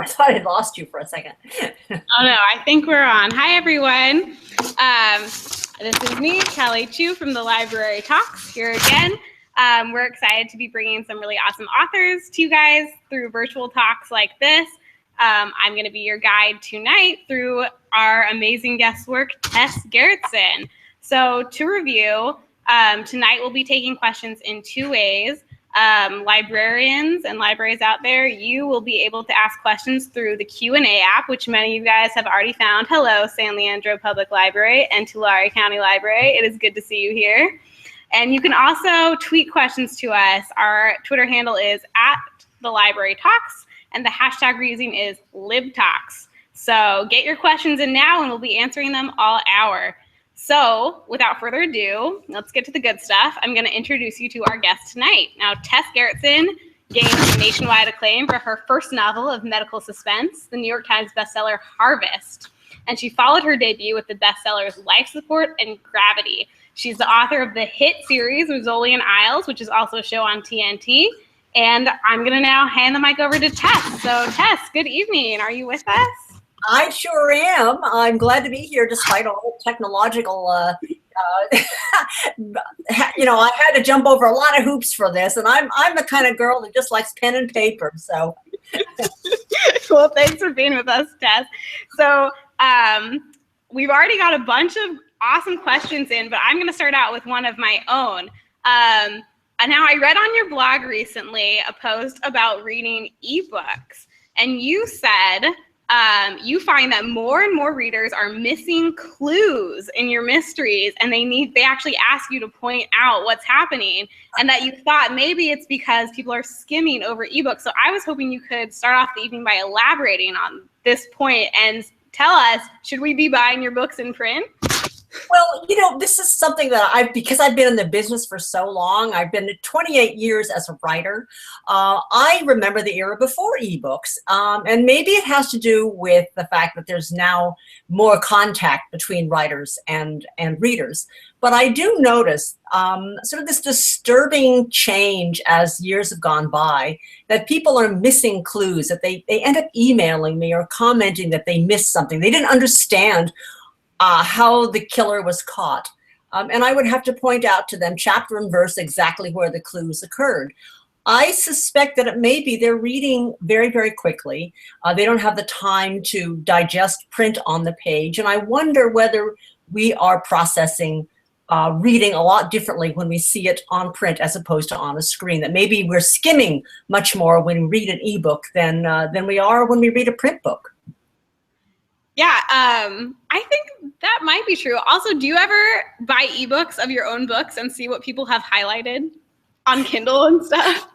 I thought I lost you for a second. Oh no, I think we're on. Hi everyone. This is me, Kelly Chu from the Library Talks here again. We're excited to be bringing some really awesome authors to you guys through virtual talks like this. I'm going to be your guide tonight through our amazing guest work, Tess Gerritsen. So to review, tonight we'll be taking questions in two ways. Librarians and libraries out there, you will be able to ask questions through the Q&A app, which many of you guys have already found. Hello, San Leandro Public Library and Tulare County Library. It is good to see you here. And you can also tweet questions to us. Our Twitter handle is @TheLibraryTalks, and the hashtag we're using is LibTalks. So get your questions in now, and we'll be answering them all hour. So without further ado, let's get to the good stuff. I'm going to introduce you to our guest tonight. Now, Tess Gerritsen gained nationwide acclaim for her first novel of medical suspense, the New York Times bestseller Harvest. And she followed her debut with the bestsellers Life Support and Gravity. She's the author of the hit series Rizzoli Isles, which is also a show on TNT. And I'm going to now hand the mic over to Tess. So Tess, good evening. Are you with us? I sure am. I'm glad to be here despite all the technological, you know, I had to jump over a lot of hoops for this, and I'm the kind of girl that just likes pen and paper, so. Well, thanks for being with us, Tess. So we've already got a bunch of awesome questions in, but I'm going to start out with one of my own. And now I read on your blog recently a post about reading ebooks, and you said you find that more and more readers are missing clues in your mysteries, and they actually ask you to point out what's happening, and that you thought maybe it's because people are skimming over ebooks. So I was hoping you could start off the evening by elaborating on this point and tell us, should we be buying your books in print? Well, you know, this is something that because I've been in the business for so long, I've been 28 years as a writer. I remember the era before ebooks, and maybe it has to do with the fact that there's now more contact between writers and readers. But I do notice sort of this disturbing change as years have gone by, that people are missing clues, that they end up emailing me or commenting that they missed something. They didn't understand how the killer was caught. And I would have to point out to them chapter and verse exactly where the clues occurred. I suspect that it may be they're reading very, very quickly. They don't have the time to digest print on the page. And I wonder whether we are processing reading a lot differently when we see it on print as opposed to on a screen, that maybe we're skimming much more when we read an ebook than we are when we read a print book. Yeah, I think that might be true. Also, do you ever buy ebooks of your own books and see what people have highlighted on Kindle and stuff?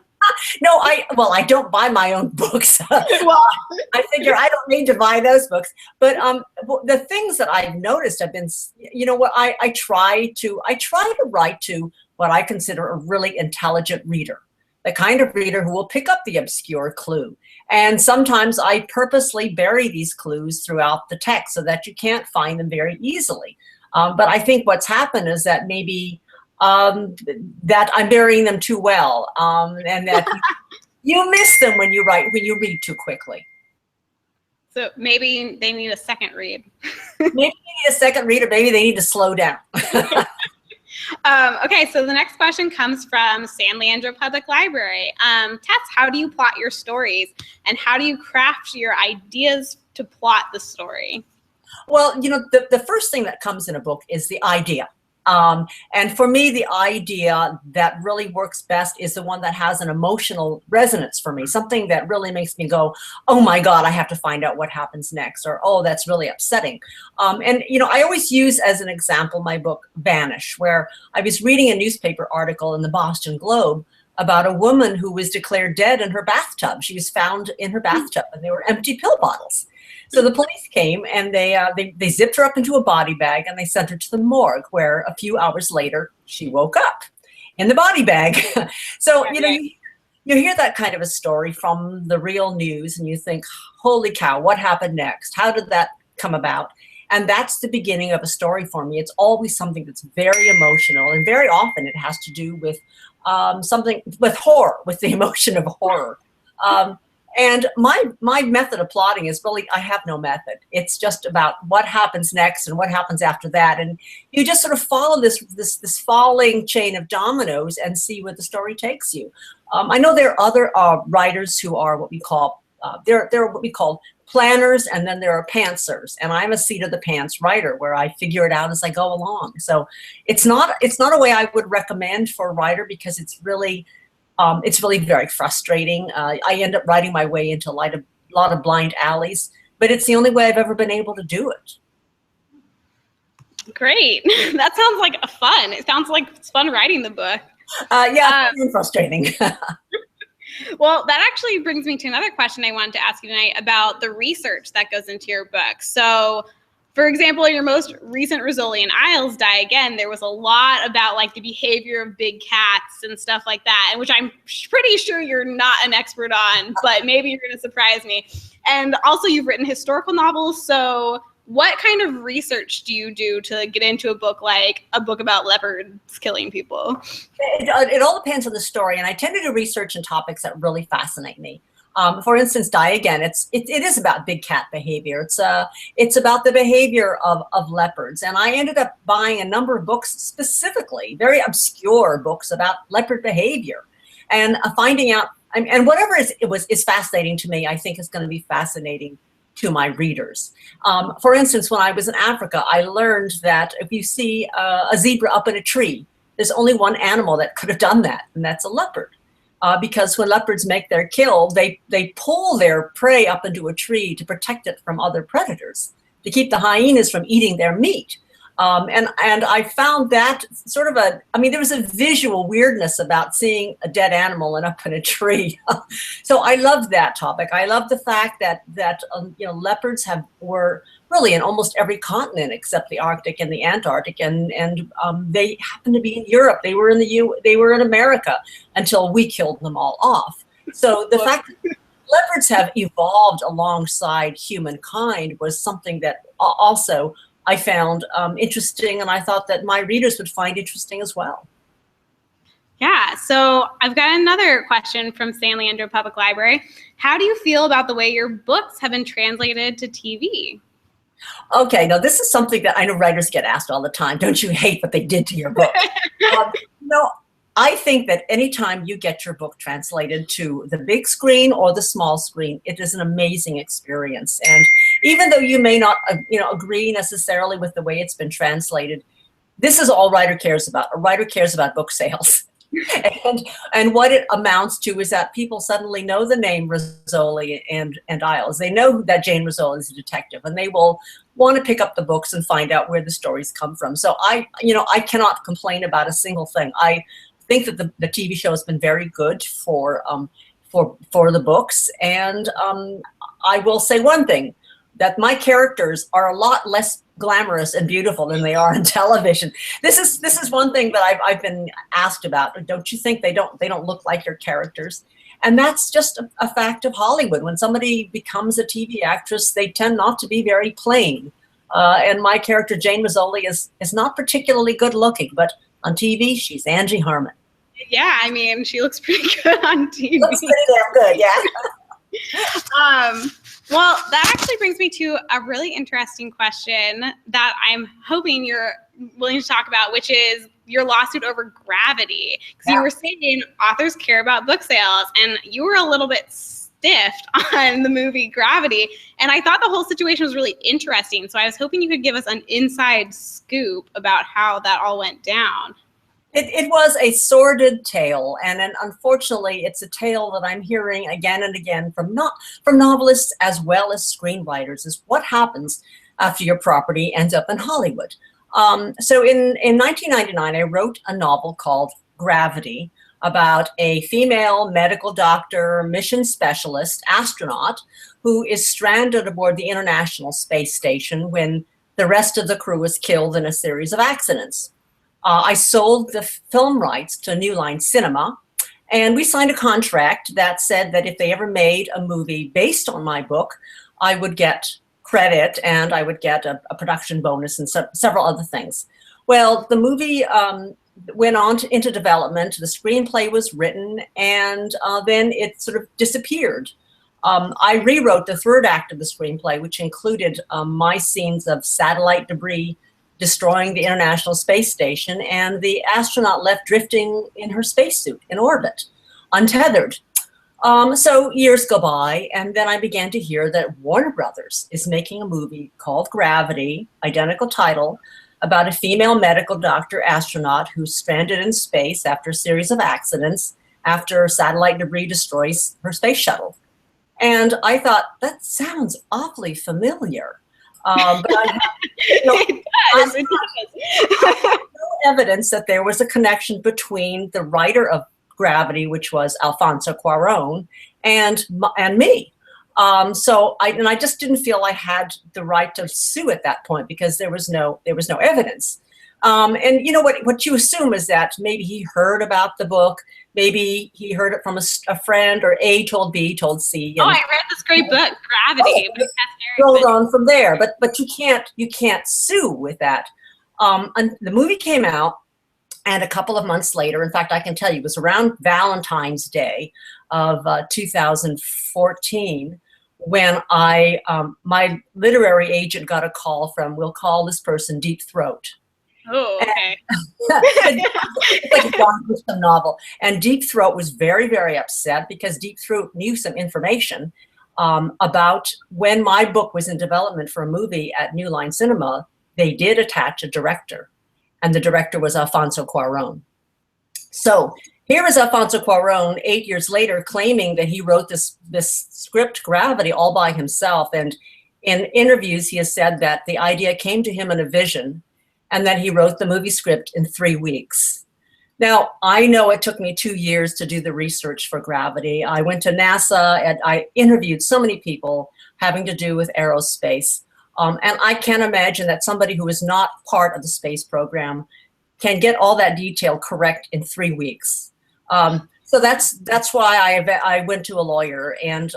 No, I don't buy my own books. Well, I figure I don't need to buy those books. But the things that I've noticed have been, you know what, I try to write to what I consider a really intelligent reader, the kind of reader who will pick up the obscure clue. And sometimes I purposely bury these clues throughout the text so that you can't find them very easily. But I think what's happened is that maybe that I'm burying them too well, and that you miss them when you read too quickly. So maybe they need a second read. Maybe they need a second read, or maybe they need to slow down. Okay, so the next question comes from San Leandro Public Library. Tess, how do you plot your stories, and how do you craft your ideas to plot the story? Well, you know, the first thing that comes in a book is the idea. And for me, the idea that really works best is the one that has an emotional resonance for me, something that really makes me go, oh my God, I have to find out what happens next, or, oh, that's really upsetting. And, you know, I always use as an example my book Vanish, where I was reading a newspaper article in the Boston Globe about a woman who was declared dead in her bathtub. She was found in her bathtub, and they were empty pill bottles. So the police came, and they zipped her up into a body bag, and they sent her to the morgue, where a few hours later she woke up in the body bag. So, you know, you hear that kind of a story from the real news, and you think, holy cow, what happened next? How did that come about? And that's the beginning of a story for me. It's always something that's very emotional, and very often it has to do with something with horror, with the emotion of horror. And my method of plotting is really, I have no method. It's just about what happens next and what happens after that. And you just sort of follow this falling chain of dominoes and see where the story takes you. I know there are other writers who are what we call, they're what we call planners, and then there are pantsers. And I'm a seat of the pants writer where I figure it out as I go along. So it's not a way I would recommend for a writer, because it's really very frustrating. I end up writing my way into a lot of blind alleys, but it's the only way I've ever been able to do it. Great. That sounds like fun. It sounds like it's fun writing the book. Yeah, it's frustrating. Well, that actually brings me to another question I wanted to ask you tonight about the research that goes into your book. So, for example, in your most recent Rizzoli Isles Die Again, there was a lot about like the behavior of big cats and stuff like that, and which I'm pretty sure you're not an expert on, but maybe you're going to surprise me. And also, you've written historical novels, so what kind of research do you do to get into a book like a book about leopards killing people? It all depends on the story, and I tend to do research in topics that really fascinate me. For instance, Die Again, it is about big cat behavior. It's about the behavior of leopards, and I ended up buying a number of books, specifically very obscure books about leopard behavior, and finding out. And whatever is fascinating to me, I think is going to be fascinating to my readers. For instance, when I was in Africa, I learned that if you see a zebra up in a tree, there's only one animal that could have done that, and that's a leopard. Because when leopards make their kill, they pull their prey up into a tree to protect it from other predators, to keep the hyenas from eating their meat. And I found that sort of there was a visual weirdness about seeing a dead animal and up in a tree. So I love that topic. I love the fact that leopards were really in almost every continent except the Arctic and the Antarctic, and they happened to be in Europe. They were in America until we killed them all off. So the fact that leopards have evolved alongside humankind was something that also I found interesting, and I thought that my readers would find interesting as well. Yeah, so I've got another question from San Leandro Public Library. How do you feel about the way your books have been translated to TV? Okay, now this is something that I know writers get asked all the time. Don't you hate what they did to your book? I think that anytime you get your book translated to the big screen or the small screen, it is an amazing experience. And even though you may not agree necessarily with the way it's been translated, this is all a writer cares about. A writer cares about book sales. And what it amounts to is that people suddenly know the name Rizzoli and Isles. They know that Jane Rizzoli is a detective, and they will want to pick up the books and find out where the stories come from. So I cannot complain about a single thing. I think that the TV show has been very good for the books, and I will say one thing, that my characters are a lot less glamorous and beautiful than they are on television. This is one thing that I've been asked about. Don't you think they don't look like your characters? And that's just a fact of Hollywood. When somebody becomes a TV actress, they tend not to be very plain. And my character Jane Rizzoli is not particularly good looking, but on TV she's Angie Harmon. Yeah, I mean, she looks pretty good on TV. Looks pretty damn good, yeah. Well, that actually brings me to a really interesting question that I'm hoping you're willing to talk about, which is your lawsuit over Gravity. Because you were saying authors care about book sales, and you were a little bit stiffed on the movie Gravity. And I thought the whole situation was really interesting. So I was hoping you could give us an inside scoop about how that all went down. It was a sordid tale, and unfortunately, it's a tale that I'm hearing again and again from novelists as well as screenwriters, is what happens after your property ends up in Hollywood. So in 1999, I wrote a novel called Gravity about a female medical doctor, mission specialist, astronaut, who is stranded aboard the International Space Station when the rest of the crew is killed in a series of accidents. I sold the film rights to New Line Cinema, and we signed a contract that said that if they ever made a movie based on my book, I would get credit and I would get a production bonus and several other things. Well, the movie went on into development. The screenplay was written, and then it sort of disappeared. I rewrote the third act of the screenplay, which included my scenes of satellite debris destroying the International Space Station and the astronaut left drifting in her spacesuit in orbit, untethered. So years go by, and then I began to hear that Warner Brothers is making a movie called Gravity, identical title, about a female medical doctor astronaut who's stranded in space after a series of accidents after satellite debris destroys her space shuttle. And I thought, that sounds awfully familiar. But I have, no evidence that there was a connection between the writer of Gravity, which was Alfonso Cuarón, and me. So I just didn't feel I had the right to sue at that point because there was no evidence. And you know what you assume is that maybe he heard about the book, maybe he heard it from a friend, or A told B told C. And, I read this great book, Gravity. Rolled on from there, but you can't sue with that. And the movie came out, and a couple of months later, in fact, I can tell you, it was around Valentine's Day of 2014 when my literary agent got a call from, we'll call this person Deep Throat. Oh, okay. It's like a John Grisham novel. And Deep Throat was very, very upset because Deep Throat knew some information about when my book was in development for a movie at New Line Cinema. They did attach a director, and the director was Alfonso Cuarón. So here is Alfonso Cuarón 8 years later claiming that he wrote this script, Gravity, all by himself. And in interviews, he has said that the idea came to him in a vision, and that he wrote the movie script in 3 weeks. Now, I know it took me 2 years to do the research for Gravity. I went to NASA and I interviewed so many people having to do with aerospace. And I can't imagine that somebody who is not part of the space program can get all that detail correct in 3 weeks. So that's why I went to a lawyer, and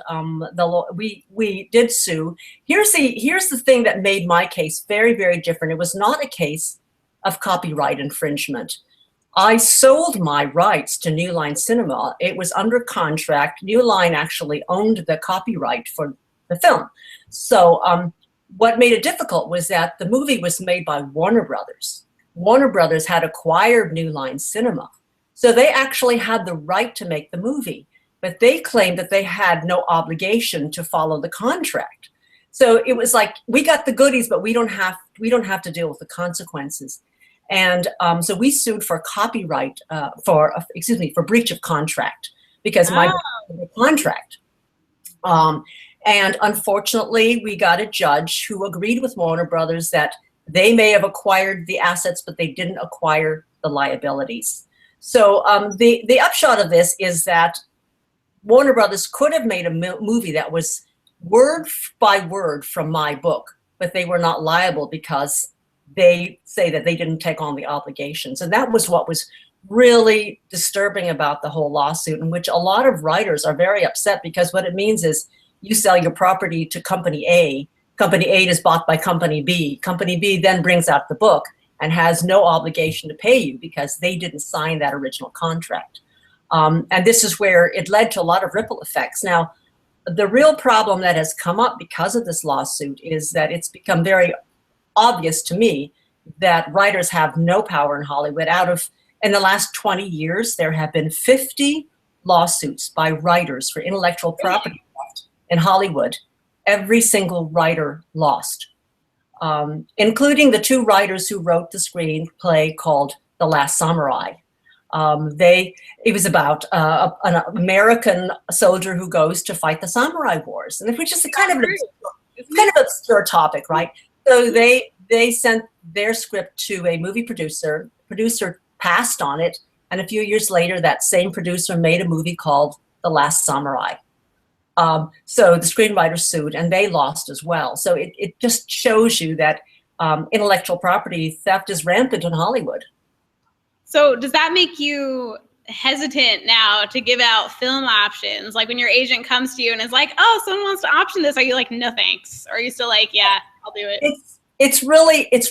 we did sue. Here's the thing that made my case very, very different. It was not a case of copyright infringement. I sold my rights to New Line Cinema. It was under contract. New Line actually owned the copyright for the film. So what made it difficult was that the movie was made by Warner Brothers. Warner Brothers had acquired New Line Cinema. So they actually had the right to make the movie, but they claimed that they had no obligation to follow the contract. So it was like, we got the goodies, but we don't have to deal with the consequences. And so we sued for copyright, for breach of contract, because my contract. And unfortunately, we got a judge who agreed with Warner Brothers that they may have acquired the assets, but they didn't acquire the liabilities. So the upshot of this is that Warner Brothers could have made a movie that was word by word from my book, but they were not liable because they say that they didn't take on the obligations. And that was what was really disturbing about the whole lawsuit, in which a lot of writers are very upset, because what it means is you sell your property to Company A. Company A is bought by Company B. Company B then brings out the book and has no obligation to pay you because they didn't sign that original contract. And this is where it led to a lot of ripple effects. Now, the real problem that has come up because of this lawsuit is that it's become very obvious to me that writers have no power in Hollywood. In the last 20 years, there have been 50 lawsuits by writers for intellectual property in Hollywood. Every single writer lost. Including the 2 writers who wrote the screenplay called The Last Samurai. It was about an American soldier who goes to fight the samurai wars, and which is kind of an obscure topic, right? So they sent their script to a movie producer. Producer passed on it, and a few years later, that same producer made a movie called The Last Samurai. So the screenwriters sued, and they lost as well. So it just shows you that intellectual property theft is rampant in Hollywood. So does that make you hesitant now to give out film options? Like when your agent comes to you and is like, oh, someone wants to option this, are you like, no thanks? Or are you still like, yeah, I'll do it? It's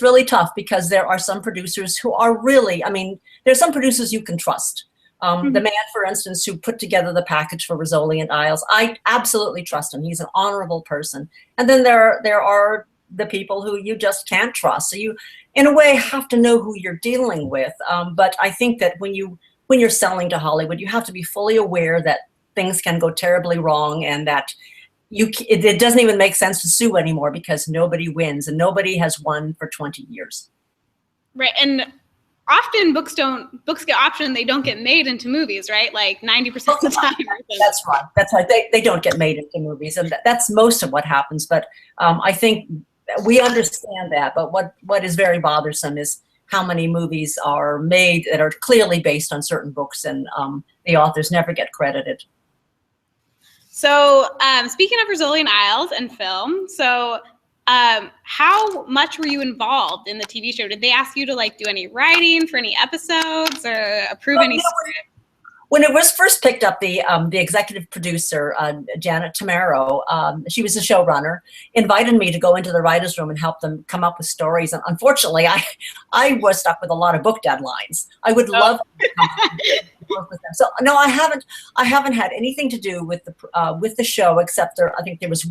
really tough, because there are some producers who are really, there's some producers you can trust. The man, for instance, who put together the package for Rizzoli Isles, I absolutely trust him. He's an honorable person. And then there are the people who you just can't trust. So you, in a way, have to know who you're dealing with. But I think that when you're selling to Hollywood, you have to be fully aware that things can go terribly wrong, and that it doesn't even make sense to sue anymore because nobody wins, and nobody has won for 20 years. Right. And often books get optioned, they don't get made into movies, right? Like 90% of the time. That's right. That's right. They don't get made into movies, and that's most of what happens. But I think we understand that. But what is very bothersome is how many movies are made that are clearly based on certain books, and the authors never get credited. So speaking of Rizzoli Isles and film, so how much were you involved in the TV show? Did they ask you to like do any writing for any episodes or approve any script? When it was first picked up, the executive producer, Janet Tamaro, she was the showrunner, invited me to go into the writer's room and help them come up with stories. And unfortunately, I was stuck with a lot of book deadlines. I would love to work with them. So no, I haven't had anything to do with the show, except I think there was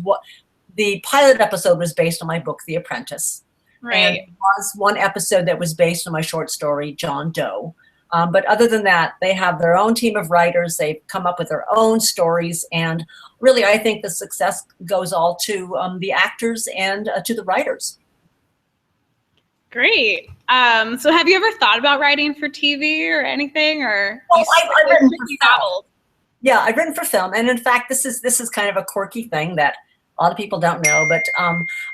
the pilot episode was based on my book, The Apprentice. Right. And there was one episode that was based on my short story, John Doe. But other than that, they have their own team of writers. They've come up with their own stories. And really, I think the success goes all to the actors and to the writers. Great. So have you ever thought about writing for TV or anything? Or well, I've written for film. Yeah, I've written for film. And in fact, this is kind of a quirky thing that a lot of people don't know, but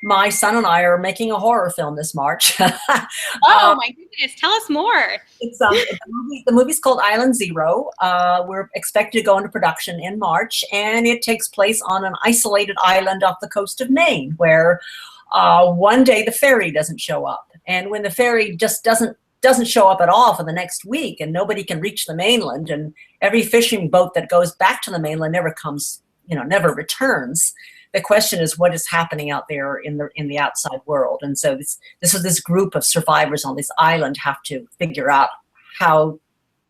my son and I are making a horror film this March. Oh my goodness, tell us more. It's the movie's called Island Zero. We're expected to go into production in March, and it takes place on an isolated island off the coast of Maine, where one day the ferry doesn't show up, and when the ferry just doesn't show up at all for the next week, and nobody can reach the mainland, and every fishing boat that goes back to the mainland never returns. The question is, what is happening out there in the outside world? And so this group of survivors on this island have to figure out how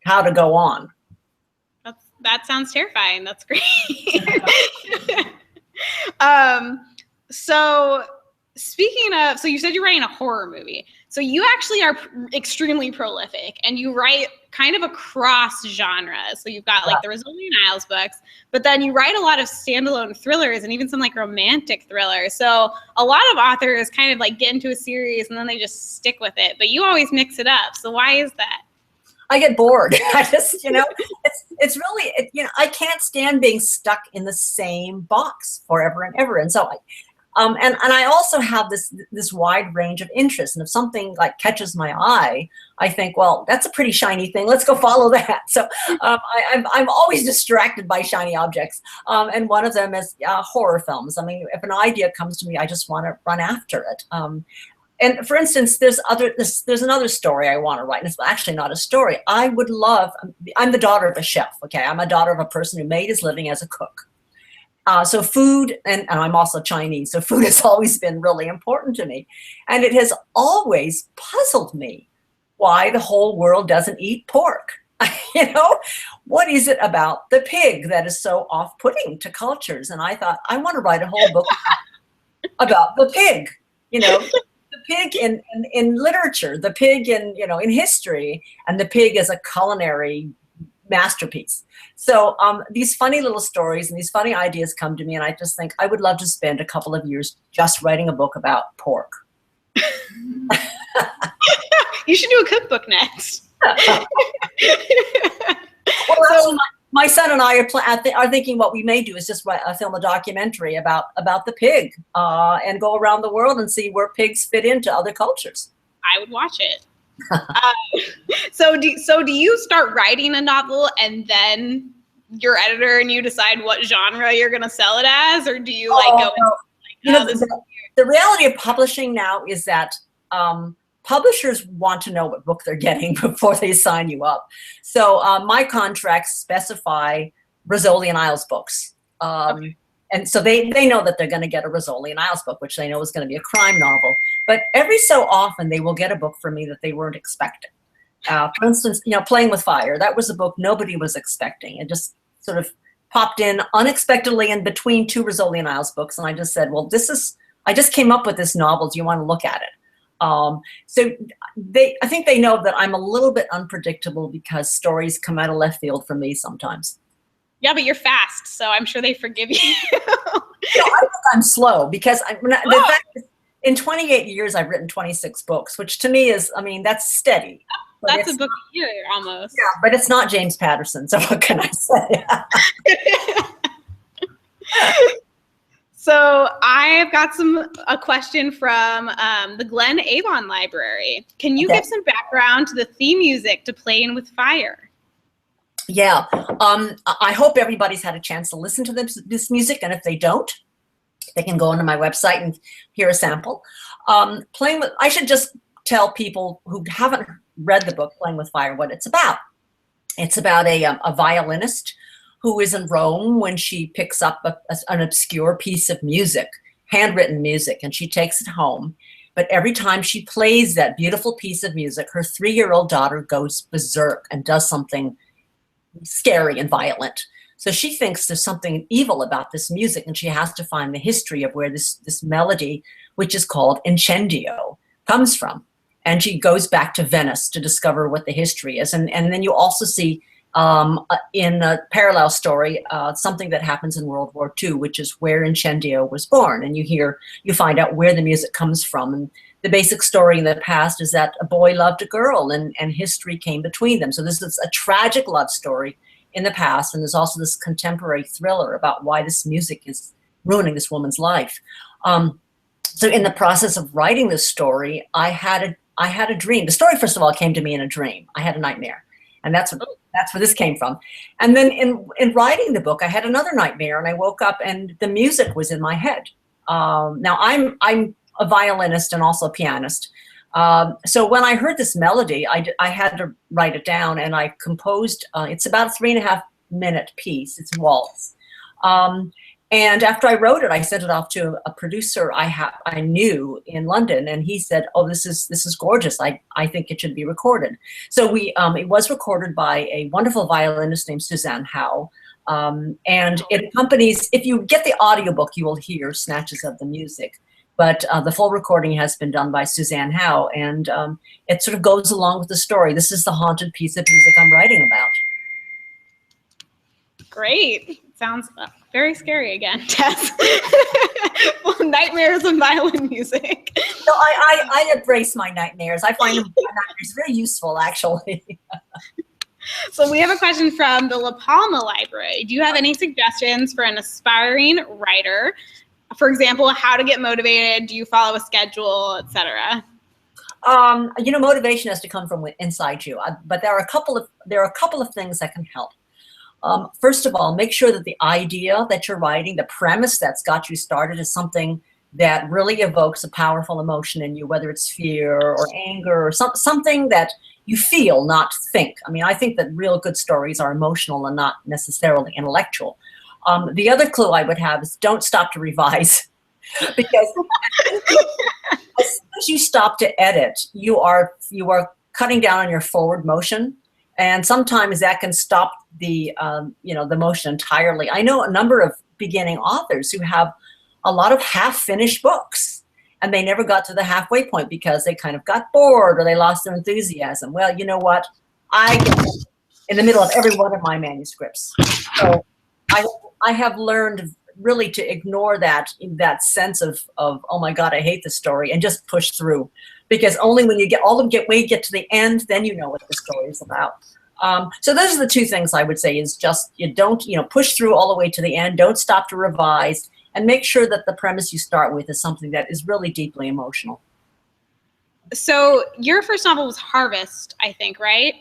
to go on. That sounds terrifying. That's great. So speaking of, so you said you're writing a horror movie. So you actually are extremely prolific, and you write kind of across genres. So you've got like the Rizzoli Isles books, but then you write a lot of standalone thrillers and even some like romantic thrillers. So a lot of authors kind of like get into a series and then they just stick with it, but you always mix it up. So why is that? I get bored. I just, it's really, I can't stand being stuck in the same box forever and ever. And so and I also have this wide range of interests. And if something like catches my eye, I think, well, that's a pretty shiny thing. Let's go follow that. So I'm always distracted by shiny objects. And one of them is horror films. I mean, if an idea comes to me, I just want to run after it. And for instance, there's another story I want to write. And it's actually not a story. I'm the daughter of a chef. Okay, I'm a daughter of a person who made his living as a cook. So food, and I'm also Chinese, so food has always been really important to me. And it has always puzzled me why the whole world doesn't eat pork. What is it about the pig that is so off-putting to cultures? And I thought, I want to write a whole book about the pig, the pig in literature, the pig in history, and the pig as a culinary masterpiece. So these funny little stories and these funny ideas come to me, and I just think I would love to spend a couple of years just writing a book about pork. You should do a cookbook next. Well, actually, my son and I are thinking what we may do is just film a documentary about the pig and go around the world and see where pigs fit into other cultures. I would watch it. So do you start writing a novel and then your editor and you decide what genre you're going to sell it as, or do you go? The reality of publishing now is that publishers want to know what book they're getting before they sign you up. So my contracts specify Rizzoli Isles books. Okay. And so they know that they're going to get a Rizzoli Isles book, which they know is going to be a crime novel. But every so often, they will get a book from me that they weren't expecting. For instance, Playing with Fire. That was a book nobody was expecting. It just sort of popped in unexpectedly in between two Rizzoli Isles books, and I just said, well, I just came up with this novel. Do you want to look at it? So I think they know that I'm a little bit unpredictable because stories come out of left field for me sometimes. Yeah, but you're fast, so I'm sure they forgive you. I think I'm slow because the fact is, in 28 years, I've written 26 books, which to me is, that's steady. That's a book a year, almost. Yeah, but it's not James Patterson, so what can I say? So I've got a question from the Glen Avon Library. Can you give some background to the theme music to Playing with Fire? Yeah, I hope everybody's had a chance to listen to this music, and if they don't, they can go onto my website and hear a sample. I should just tell people who haven't read the book Playing with Fire what it's about. It's about a violinist who is in Rome when she picks up an obscure piece of music, handwritten music, and she takes it home. But every time she plays that beautiful piece of music, her 3-year-old daughter goes berserk and does something scary and violent. So she thinks there's something evil about this music, and she has to find the history of where this melody, which is called Incendio, comes from. And she goes back to Venice to discover what the history is. And then you also see in a parallel story something that happens in World War II, which is where Incendio was born. And you find out where the music comes from. And the basic story in the past is that a boy loved a girl, and history came between them. So this is a tragic love story in the past, and there's also this contemporary thriller about why this music is ruining this woman's life. So in the process of writing this story, I had a dream. The story, first of all, came to me in a dream. I had a nightmare, and that's where this came from. And then in writing the book, I had another nightmare, and I woke up and the music was in my head. Now I'm a violinist and also a pianist. So when I heard this melody, I had to write it down, and I composed, it's about a 3.5-minute piece. It's a waltz. And after I wrote it, I sent it off to a producer I knew in London, and he said, "Oh, this is gorgeous. I think it should be recorded." So it was recorded by a wonderful violinist named Suzanne Howe. And it accompanies, if you get the audiobook, you will hear snatches of the music. But the full recording has been done by Suzanne Howe, and it sort of goes along with the story. This is the haunted piece of music I'm writing about. Great. Sounds very scary again, Tess. Nightmares and violin music. So I embrace my nightmares. I find my nightmares very useful, actually. So we have a question from the La Palma Library. Do you have any suggestions for an aspiring writer? For example, how to get motivated? Do you follow a schedule, etc.? Motivation has to come from inside you. But there are a couple of things that can help. First of all, make sure that the idea that you're writing, the premise that's got you started, is something that really evokes a powerful emotion in you, whether it's fear or anger or something that you feel, not think. I think that real good stories are emotional and not necessarily intellectual. The other clue I would have is don't stop to revise, because as soon as you stop to edit, you are cutting down on your forward motion. And sometimes that can stop the motion entirely. I know a number of beginning authors who have a lot of half-finished books, and they never got to the halfway point because they kind of got bored or they lost their enthusiasm. Well, you know what? I get in the middle of every one of my manuscripts. So I have learned really to ignore that sense of oh my God, I hate this story, and just push through. Because only when you get to the end, then you know what the story is about. So those are the two things I would say, is just you don't push through all the way to the end. Don't stop to revise, and make sure that the premise you start with is something that is really deeply emotional. So your first novel was Harvest, I think, right?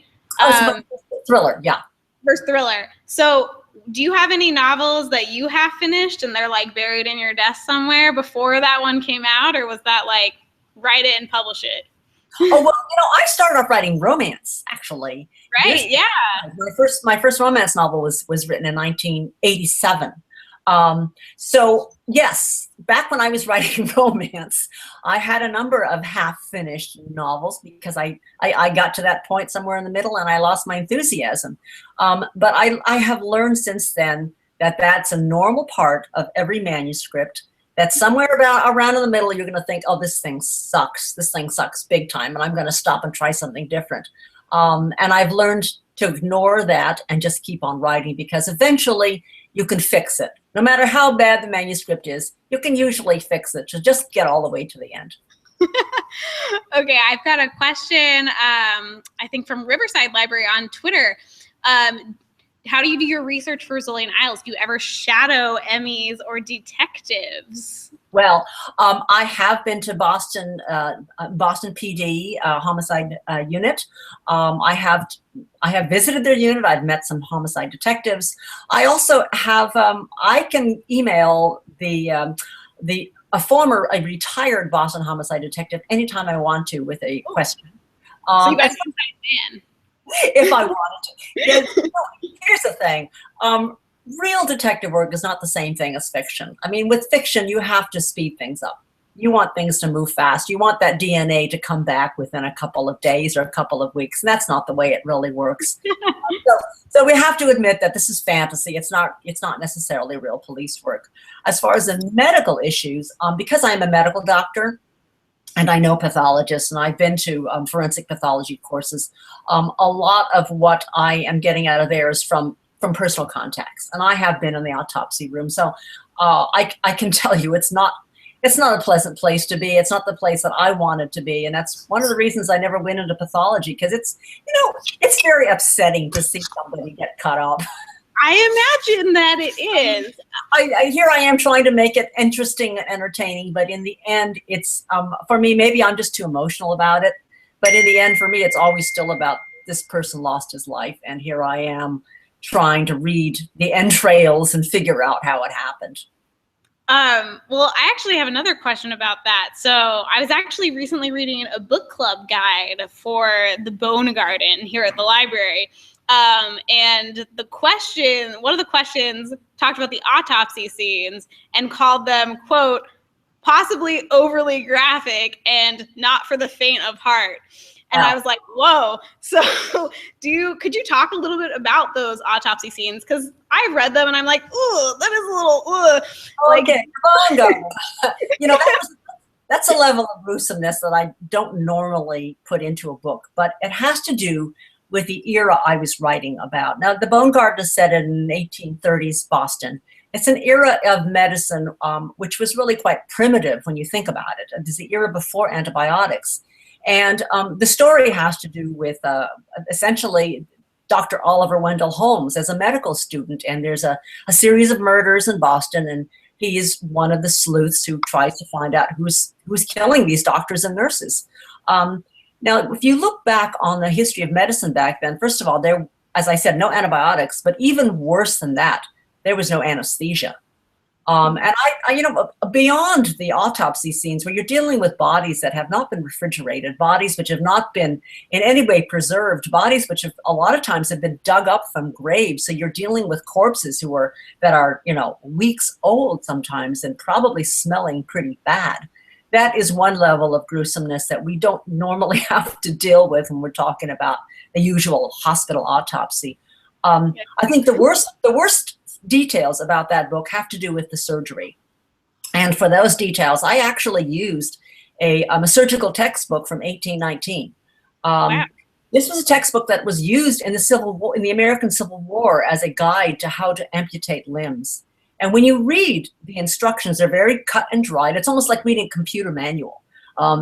Thriller, yeah. First thriller. So do you have any novels that you have finished and they're like buried in your desk somewhere before that one came out, or was that like write it and publish it? Oh, well, I started off writing romance, actually. Right, yeah. My first romance novel was written in 1987. So yes, back when I was writing romance, I had a number of half-finished novels because I got to that point somewhere in the middle and I lost my enthusiasm. But I have learned since then that that's a normal part of every manuscript, that somewhere around in the middle, you're going to think, oh, this thing sucks. This thing sucks big time, and I'm going to stop and try something different. And I've learned to ignore that and just keep on writing, because eventually you can fix it. No matter how bad the manuscript is, you can usually fix it. So just get all the way to the end. Okay, I've got a question, I think from Riverside Library on Twitter. How do you do your research for Rizzoli Isles? Do you ever shadow Emmys or detectives? Well, I have been to Boston PD homicide unit. I have visited their unit. I've met some homicide detectives. I also have I can email a retired Boston homicide detective anytime I want to with a question. So you got an inside man. If I wanted to. Yeah, here's the thing. Real detective work is not the same thing as fiction. I mean, with fiction, you have to speed things up. You want things to move fast. You want that DNA to come back within a couple of days or a couple of weeks. And that's not the way it really works. So we have to admit that this is fantasy. It's not necessarily real police work. As far as the medical issues, because I'm a medical doctor, and I know pathologists, and I've been to forensic pathology courses, a lot of what I am getting out of there is from personal contacts, and I have been in the autopsy room, so I can tell you it's not a pleasant place to be. It's not the place that I wanted to be, and that's one of the reasons I never went into pathology, because it's very upsetting to see somebody get cut off. I imagine that it is. Here I am trying to make it interesting and entertaining, but in the end, it's for me, maybe I'm just too emotional about it, but in the end, for me, it's always still about this person lost his life, and here I am trying to read the entrails and figure out how it happened. Well, I actually have another question about that. So I was actually recently reading a book club guide for the Bone Garden here at the library. And one of the questions talked about the autopsy scenes and called them, quote, possibly overly graphic and not for the faint of heart. And I was like, whoa. So could you talk a little bit about those autopsy scenes? Because I read them and I'm like, ooh, that is a little, Okay, that's a level of gruesomeness that I don't normally put into a book, but it has to do with the era I was writing about. Now, the Bone Garden is set in 1830s Boston. It's an era of medicine which was really quite primitive when you think about it. It's the era before antibiotics. And the story has to do with essentially Dr. Oliver Wendell Holmes as a medical student. And there's a series of murders in Boston, and he is one of the sleuths who tries to find out who's killing these doctors and nurses. Now, if you look back on the history of medicine back then, first of all, there, as I said, no antibiotics, but even worse than that, there was no anesthesia. And beyond the autopsy scenes where you're dealing with bodies that have not been refrigerated, bodies which have not been in any way preserved, bodies which have a lot of times have been dug up from graves. So you're dealing with corpses that are weeks old sometimes and probably smelling pretty bad. That is one level of gruesomeness that we don't normally have to deal with when we're talking about the usual hospital autopsy. I think the worst details about that book have to do with the surgery. And for those details, I actually used a surgical textbook from 1819. Wow. This was a textbook that was used in the American Civil War as a guide to how to amputate limbs. And when you read the instructions, they're very cut and dried. It's almost like reading a computer manual,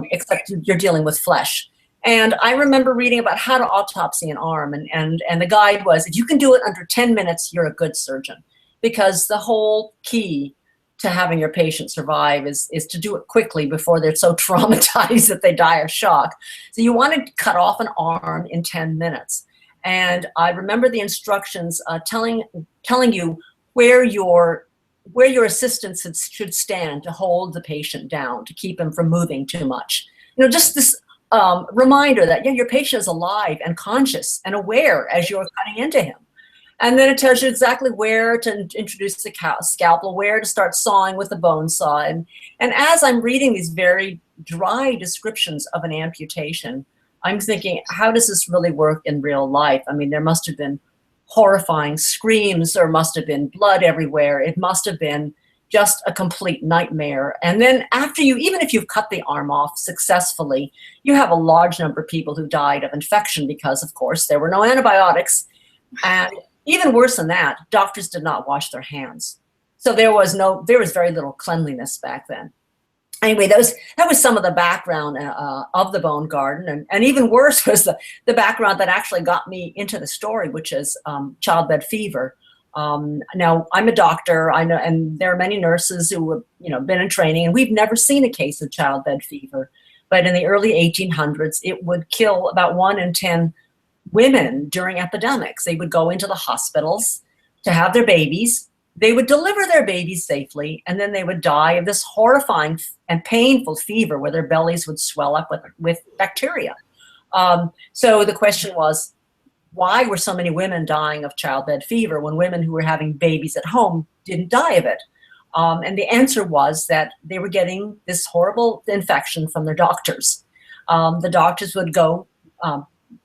except you're dealing with flesh. And I remember reading about how to autopsy an arm, and the guide was, if you can do it under 10 minutes, you're a good surgeon. Because the whole key to having your patient survive is to do it quickly before they're so traumatized that they die of shock. So you want to cut off an arm in 10 minutes. And I remember the instructions telling you where your assistants should stand to hold the patient down, to keep him from moving too much. Just this reminder that your patient is alive and conscious and aware as you're cutting into him. And then it tells you exactly where to introduce the scalpel, where to start sawing with a bone saw. And as I'm reading these very dry descriptions of an amputation, I'm thinking, how does this really work in real life? I mean, there must have been horrifying screams, there must have been blood everywhere. It must have been just a complete nightmare. And then after you, even if you've cut the arm off successfully, you have a large number of people who died of infection because, of course, there were no antibiotics. And even worse than that, doctors did not wash their hands. So there was very little cleanliness back then. Anyway, that was some of the background of the Bone Garden, and even worse was the background that actually got me into the story, which is childbed fever. Now, I'm a doctor, I know, and there are many nurses who have been in training, and we've never seen a case of childbed fever. But in the early 1800s, it would kill about 1 in 10 women during epidemics. They would go into the hospitals to have their babies. They would deliver their babies safely, and then they would die of this horrifying and painful fever where their bellies would swell up with bacteria. So the question was, why were so many women dying of childbed fever when women who were having babies at home didn't die of it? And the answer was that they were getting this horrible infection from their doctors. The doctors would go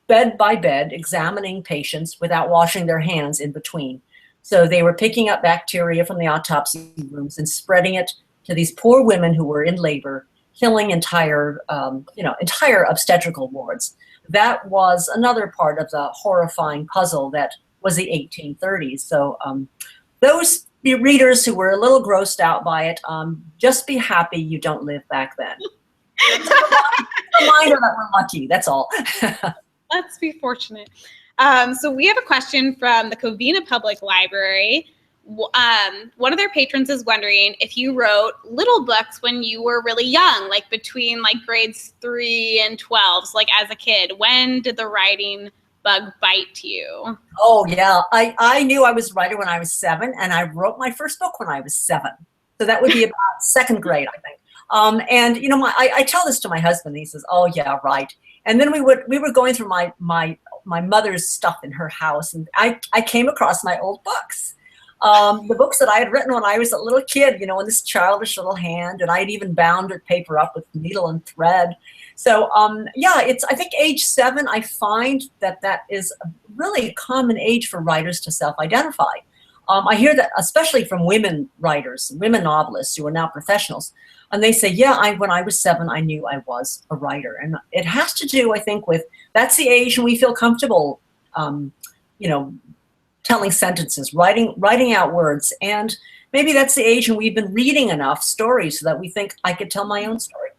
bed by bed, examining patients without washing their hands in between. So they were picking up bacteria from the autopsy rooms and spreading it to these poor women who were in labor, killing entire obstetrical wards. That was another part of the horrifying puzzle that was the 1830s. So those readers who were a little grossed out by it, just be happy you don't live back then. It's a reminder that we're lucky, that's all. Let's be fortunate. So we have a question from the Covina Public Library. One of their patrons is wondering if you wrote little books when you were really young, like between grades 3 and 12, so as a kid. When did the writing bug bite you? Oh yeah, I knew I was a writer when I was 7, and I wrote my first book when I was 7. So that would be about 2nd grade, I think. And I tell this to my husband, and he says, "Oh yeah, right." And then we were going through my mother's stuff in her house, and I came across my old books. The books that I had written when I was a little kid, in this childish little hand, and I had even bound the paper up with needle and thread. So I think age 7, I find that is a really common age for writers to self-identify. I hear that especially from women writers, women novelists who are now professionals, and they say, yeah, when I was 7, I knew I was a writer. And it has to do, I think, with that's the age when we feel comfortable, telling sentences, writing out words. And maybe that's the age when we've been reading enough stories so that we think I could tell my own story.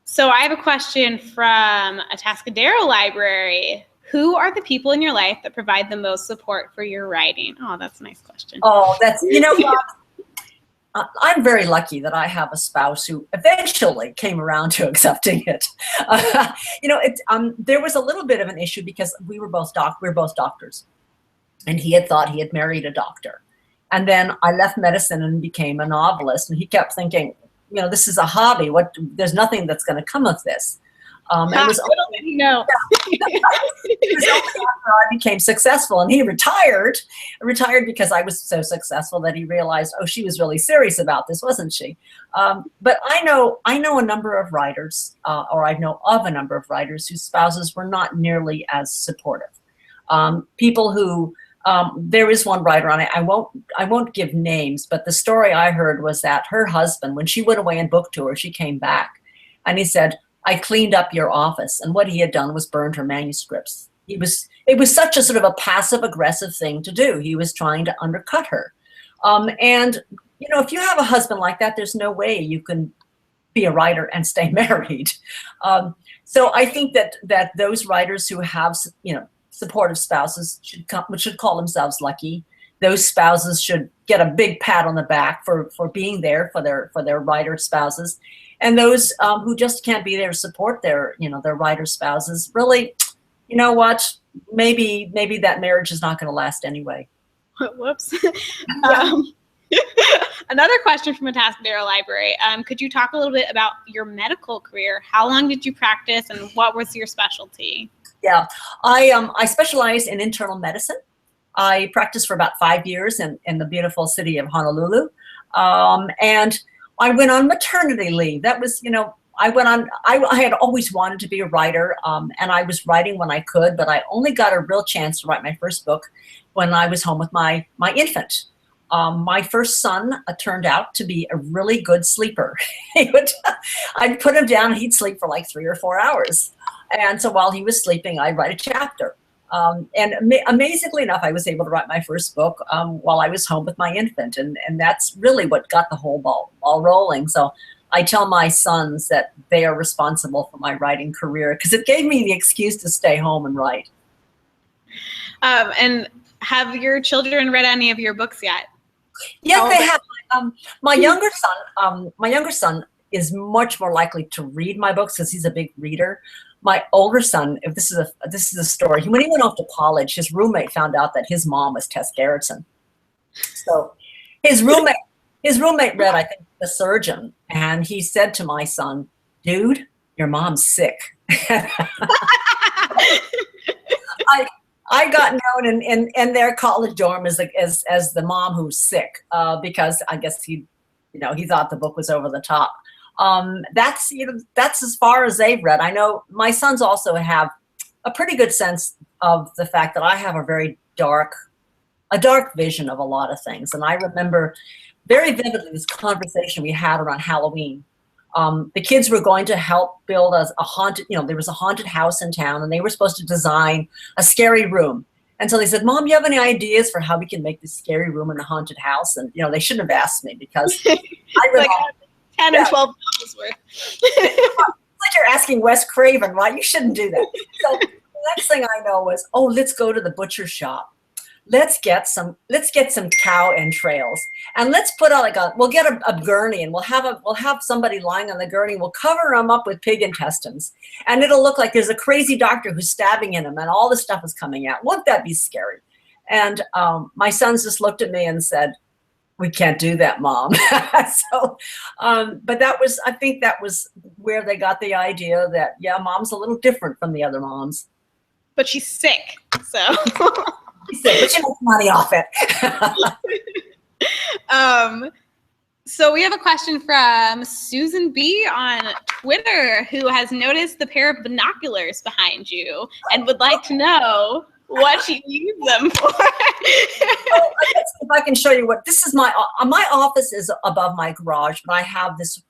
So I have a question from Atascadero Library. Who are the people in your life that provide the most support for your writing? Oh, that's a nice question. Oh, that's, I'm very lucky that I have a spouse who eventually came around to accepting it. There was a little bit of an issue because we were both doctors, and he had thought he had married a doctor. And then I left medicine and became a novelist, and he kept thinking, this is a hobby. There's nothing that's going to come of this. It was only after I became successful, and he retired because I was so successful that he realized, oh, she was really serious about this, wasn't she? But I know a number of writers, or I know of a number of writers whose spouses were not nearly as supportive. People who, there is one writer, and I won't give names, but the story I heard was that her husband, when she went away on book tour, she came back, and he said, I cleaned up your office. And what he had done was burned her manuscripts. It was such a sort of a passive aggressive thing to do. He was trying to undercut her. And if you have a husband like that, there's no way you can be a writer and stay married. So I think that those writers who have, supportive spouses should call themselves lucky. Those spouses should get a big pat on the back for being there for their writer spouses. And those who just can't be there to support their writer spouses, really, you know what? Maybe that marriage is not going to last anyway. Whoops. Another question from Atascadero Library. Could you talk a little bit about your medical career? How long did you practice, and what was your specialty? Yeah, I specialize in internal medicine. I practiced for about 5 years in the beautiful city of Honolulu. And I went on maternity leave. That was, I had always wanted to be a writer, and I was writing when I could, but I only got a real chance to write my first book when I was home with my infant. My first son turned out to be a really good sleeper. I'd put him down and he'd sleep for like 3 or 4 hours. And so while he was sleeping, I'd write a chapter. Amazingly enough, I was able to write my first book while I was home with my infant. And that's really what got the whole ball rolling. So I tell my sons that they are responsible for my writing career because it gave me the excuse to stay home and write. And have your children read any of your books yet? Yeah, they have. My younger son is much more likely to read my books because he's a big reader. My older son, if this is a story, when he went off to college, his roommate found out that his mom was Tess Gerritsen. So his roommate read, I think, The Surgeon, and he said to my son, "Dude, your mom's sick." I got known in their college dorm as the mom who's sick because I guess he thought the book was over the top. That's as far as they've read. I know my sons also have a pretty good sense of the fact that I have a dark vision of a lot of things. And I remember very vividly this conversation we had around Halloween. The kids were going to help build a haunted, there was a haunted house in town and they were supposed to design a scary room. And so they said, "Mom, you have any ideas for how we can make this scary room in the haunted house?" And, they shouldn't have asked me because I read 10 or 12 novels worth. It's like you're asking Wes Craven, right? You shouldn't do that. So the next thing I know was, let's go to the butcher shop. Let's get some cow entrails, and let's put out we'll get a gurney, and we'll have somebody lying on the gurney. We'll cover them up with pig intestines, and it'll look like there's a crazy doctor who's stabbing in them, and all this stuff is coming out. Won't that be scary? And my sons just looked at me and said, "We can't do that, Mom." So, but I think that was where they got the idea that, yeah, Mom's a little different from the other moms. But she's sick, so. She's sick, but she makes money off it. So we have a question from Susan B on Twitter, who has noticed the pair of binoculars behind you and would like to know what you use them for. If I can show you this is my office is above my garage, but I have this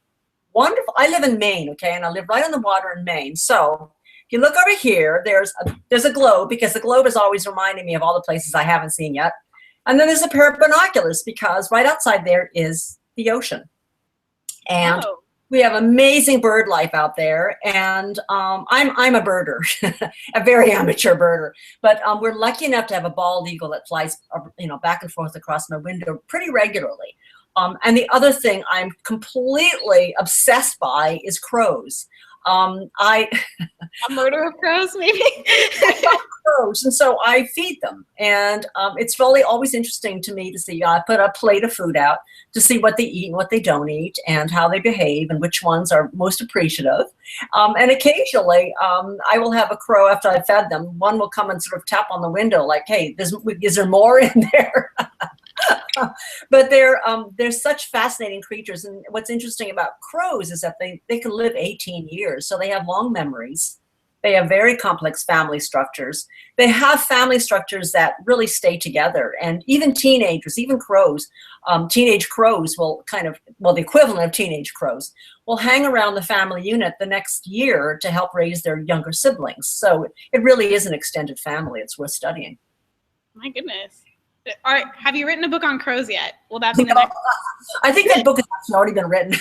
wonderful, I live in Maine, okay, and I live right on the water in Maine. So if you look over here, there's a globe, because the globe is always reminding me of all the places I haven't seen yet. And then there's a pair of binoculars because right outside there is the ocean. And we have amazing bird life out there, and I'm a birder, a very amateur birder. But we're lucky enough to have a bald eagle that flies, back and forth across my window pretty regularly. And the other thing I'm completely obsessed by is crows. A murder of crows, maybe? Crows, and so I feed them, and it's really always interesting to me to see. I put a plate of food out to see what they eat and what they don't eat, and how they behave, and which ones are most appreciative. And occasionally, I will have a crow after I fed them. One will come and sort of tap on the window, like, "Hey, is there more in there?" But they're such fascinating creatures, and what's interesting about crows is that they can live 18 years, so they have long memories. They have very complex family structures. They have family structures that really stay together, and even teenagers, even crows, teenage crows will the equivalent of teenage crows will hang around the family unit the next year to help raise their younger siblings. So it really is an extended family. It's worth studying. My goodness. All right, have you written a book on crows yet? Will that be the next? I think that book has actually already been written.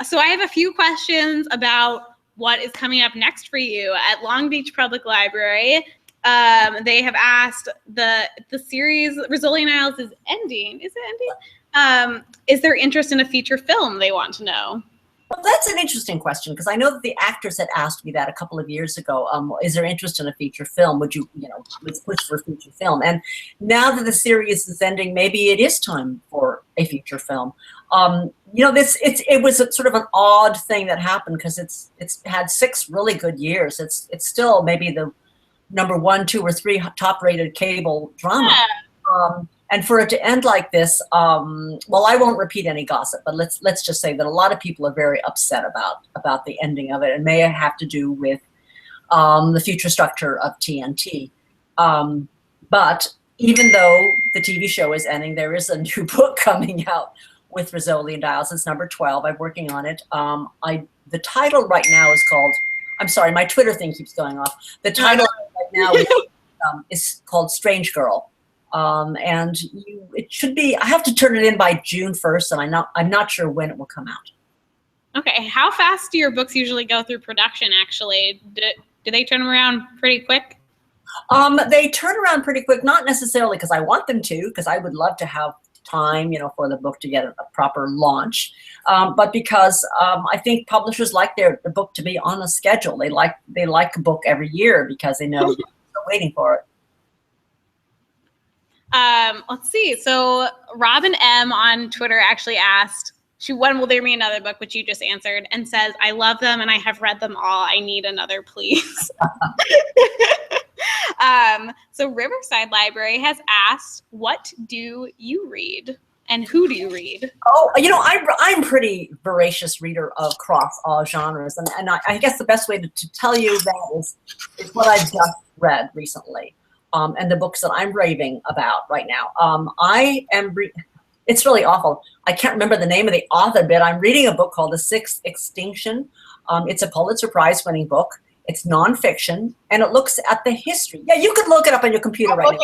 So I have a few questions about what is coming up next for you at Long Beach Public Library. They have asked the series Rizzoli Isles is ending. Is it ending? Is there interest in a feature film? They want to know. Well, that's an interesting question, because I know that the actors had asked me that a couple of years ago. Is there interest in a feature film? Would you, let's push for a feature film? And now that the series is ending, maybe it is time for a feature film. It was sort of an odd thing that happened, because it's had 6 really good years. It's still maybe the number 1, 2, or 3 top-rated cable drama. Yeah. And for it to end like this, well, I won't repeat any gossip, but let's just say that a lot of people are very upset about the ending of it, and may have to do with the future structure of TNT. But even though the TV show is ending, there is a new book coming out with Rizzoli Isles. It's number 12. I'm working on it. The title right now is called, I'm sorry, my Twitter thing keeps going off. The title right now is called Strange Girl. And it should be, I have to turn it in by June 1st, and I'm not sure when it will come out. Okay. How fast do your books usually go through production, actually? Do they turn around pretty quick? They turn around pretty quick, not necessarily because I want them to, because I would love to have time, for the book to get a proper launch, but because I think publishers like the book to be on a schedule. They like a book every year because they know they're waiting for it. Let's see. So Robin M on Twitter actually asked, when will there be another book, which you just answered, and says, I love them and I have read them all. I need another, please. So Riverside Library has asked, what do you read? And who do you read? Oh, I'm pretty voracious reader across all genres. And I guess the best way to tell you that is what I've just read recently. And the books that I'm raving about right now. It's really awful. I can't remember the name of the author, but I'm reading a book called The Sixth Extinction. It's a Pulitzer Prize winning book. It's nonfiction, and it looks at the history. Yeah, you could look it up on your computer right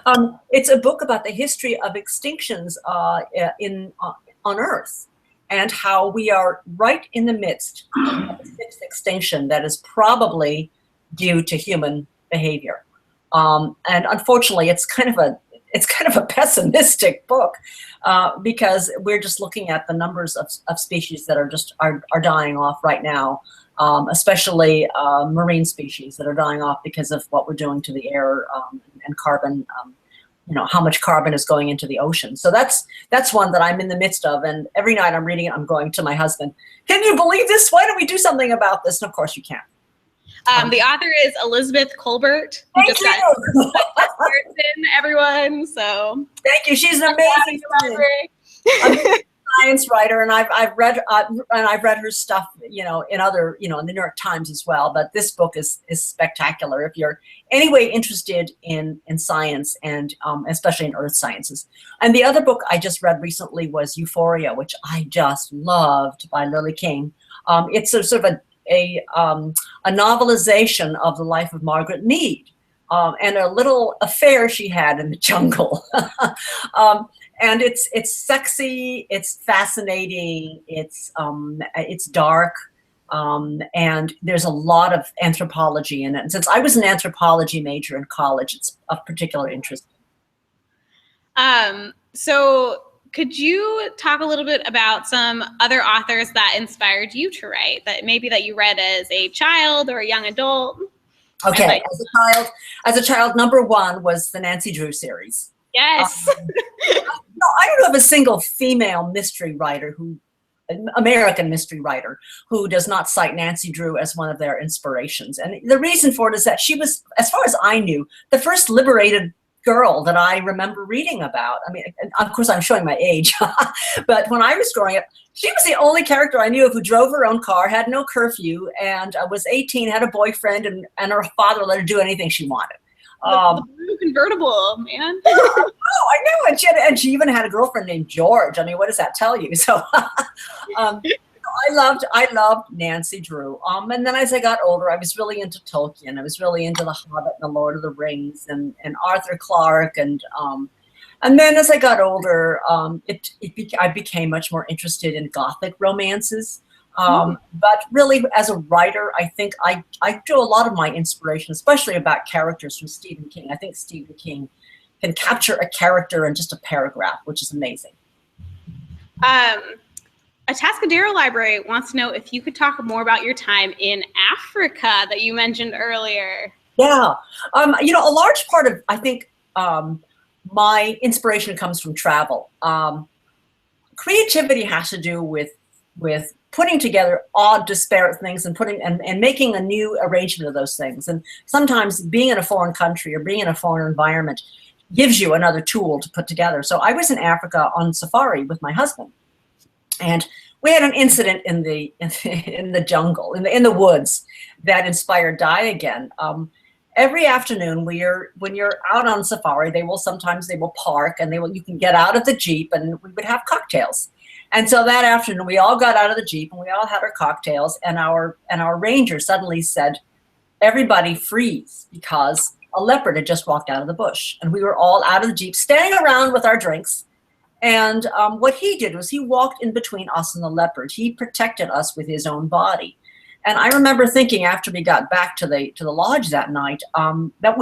now. It's a book about the history of extinctions on Earth, and how we are right in the midst of the sixth extinction that is probably due to human behavior. And unfortunately, it's kind of a pessimistic book, because we're just looking at the numbers of species that are dying off right now, especially marine species that are dying off because of what we're doing to the air and carbon. How much carbon is going into the ocean. So that's one that I'm in the midst of, and every night I'm reading it, I'm going to my husband, can you believe this? Why don't we do something about this? And of course you can't. The author is Elizabeth Kolbert, who just got Tess Gerritsen, everyone. So thank you. She's an amazing science writer, and I've read her stuff, in other, in the New York Times as well. But this book is spectacular if you're anyway interested in science, and especially in earth sciences. And the other book I just read recently was Euphoria, which I just loved, by Lily King. It's a sort of a novelization of the life of Margaret Mead, and a little affair she had in the jungle. And it's sexy, it's fascinating, it's dark, and there's a lot of anthropology in it. And since I was an anthropology major in college, it's of particular interest. So could you talk a little bit about some other authors that inspired you to write, that you read as a child or a young adult? Okay, as a child, number 1 was the Nancy Drew series. Yes. I don't have a single female mystery writer American mystery writer who does not cite Nancy Drew as one of their inspirations. And the reason for it is that she was, as far as I knew, the first liberated girl that I remember reading about. I mean, of course, I'm showing my age, but when I was growing up, she was the only character I knew of who drove her own car, had no curfew, and was 18, had a boyfriend, and her father let her do anything she wanted. The blue convertible, man. Oh, I know, and she even had a girlfriend named George. I mean, what does that tell you? So, I loved Nancy Drew. And then as I got older, I was really into Tolkien. I was really into The Hobbit and The Lord of the Rings and Arthur Clarke. And then as I got older, I became much more interested in Gothic romances. But really, as a writer, I think I drew a lot of my inspiration, especially about characters, from Stephen King. I think Stephen King can capture a character in just a paragraph, which is amazing. Atascadero Library wants to know if you could talk more about your time in Africa that you mentioned earlier. Yeah, a large part of, I think, my inspiration comes from travel. Creativity has to do with putting together odd, disparate things and making a new arrangement of those things. And sometimes being in a foreign country or being in a foreign environment gives you another tool to put together. So I was in Africa on safari with my husband, and we had an incident in the jungle, in the woods, that inspired Die Again. Every afternoon, when you're out on safari, they will park, and you can get out of the Jeep, and we would have cocktails. And so that afternoon, we all got out of the Jeep and we all had our cocktails, and our ranger suddenly said, "Everybody freeze," because a leopard had just walked out of the bush, and we were all out of the Jeep, standing around with our drinks. And what he did was he walked in between us and the leopard. He protected us with his own body. And I remember thinking after we got back to the lodge that night that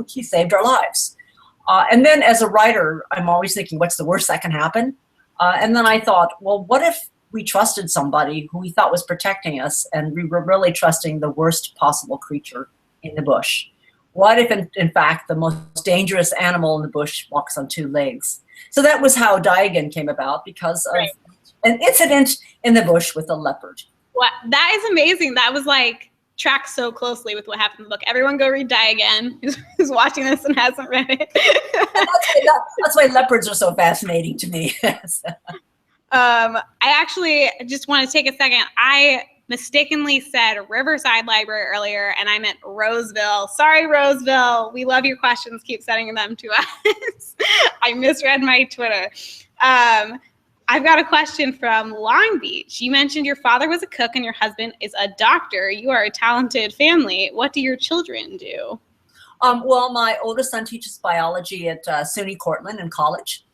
he saved our lives. And then as a writer, I'm always thinking, what's the worst that can happen? And then I thought, well, what if we trusted somebody who we thought was protecting us, and we were really trusting the worst possible creature in the bush? What if, in fact, the most dangerous animal in the bush walks on two legs? So that was how Die Again came about, because of an incident in the bush with a leopard. What? That is amazing. That was tracks so closely with what happened in the book. Everyone go read Die Again who's watching this and hasn't read it. That's why leopards are so fascinating to me. I actually just want to take a second. I mistakenly said Riverside Library earlier, and I meant Roseville. Sorry, Roseville. We love your questions. Keep sending them to us. I misread my Twitter. I've got a question from Long Beach. You mentioned your father was a cook and your husband is a doctor. You are a talented family. What do your children do? Well, my oldest son teaches biology at SUNY Cortland in college,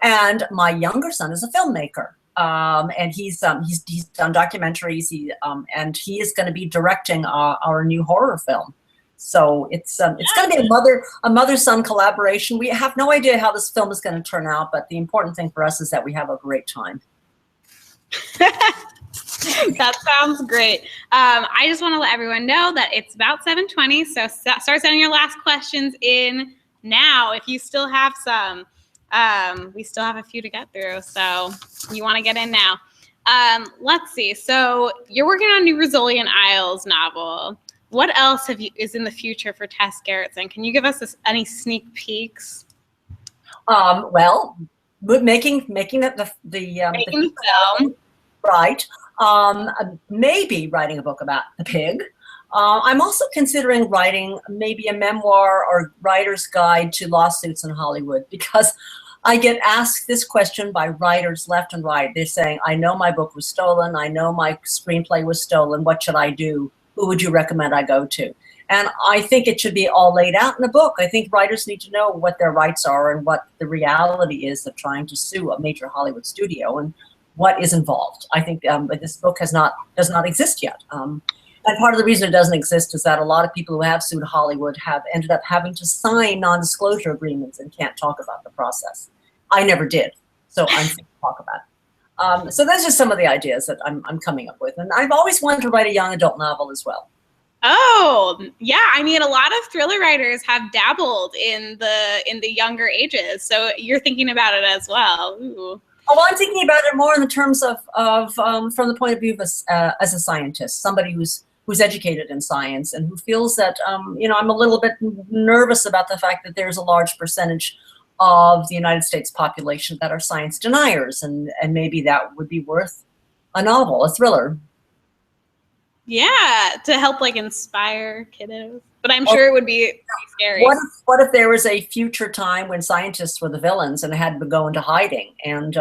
and my younger son is a filmmaker. And he's done documentaries. And he is going to be directing our new horror film. So it's going to be a mother-son collaboration. We have no idea how this film is going to turn out, but the important thing for us is that we have a great time. That sounds great. I just want to let everyone know that it's about 7:20, so start sending your last questions in now if you still have some. We still have a few to get through, so you want to get in now. Let's see. So you're working on a new Rizzoli Isles novel. What else is in the future for Tess Gerritsen? Can you give us any sneak peeks? Well, making the film, right? Maybe writing a book about the pig. I'm also considering writing maybe a memoir or writer's guide to lawsuits in Hollywood, because I get asked this question by writers left and right. They're saying, "I know my book was stolen. I know my screenplay was stolen. What should I do? Who would you recommend I go to?" And I think it should be all laid out in a book. I think writers need to know what their rights are and what the reality is of trying to sue a major Hollywood studio and what is involved. I think this book does not exist yet. And part of the reason it doesn't exist is that a lot of people who have sued Hollywood have ended up having to sign non-disclosure agreements and can't talk about the process. I never did, so I'm going to talk about it. So those are some of the ideas that I'm coming up with. And I've always wanted to write a young adult novel as well. Oh, yeah. I mean, a lot of thriller writers have dabbled in the younger ages. So you're thinking about it as well. Ooh. Oh, well, I'm thinking about it more in the terms of from the point of view of as a scientist, somebody who's educated in science and who feels that, I'm a little bit nervous about the fact that there's a large percentage of the United States population that are science deniers, and maybe that would be worth a novel, a thriller. Yeah, to help inspire kiddos. But I'm sure it would be scary. What if there was a future time when scientists were the villains and had to go into hiding, and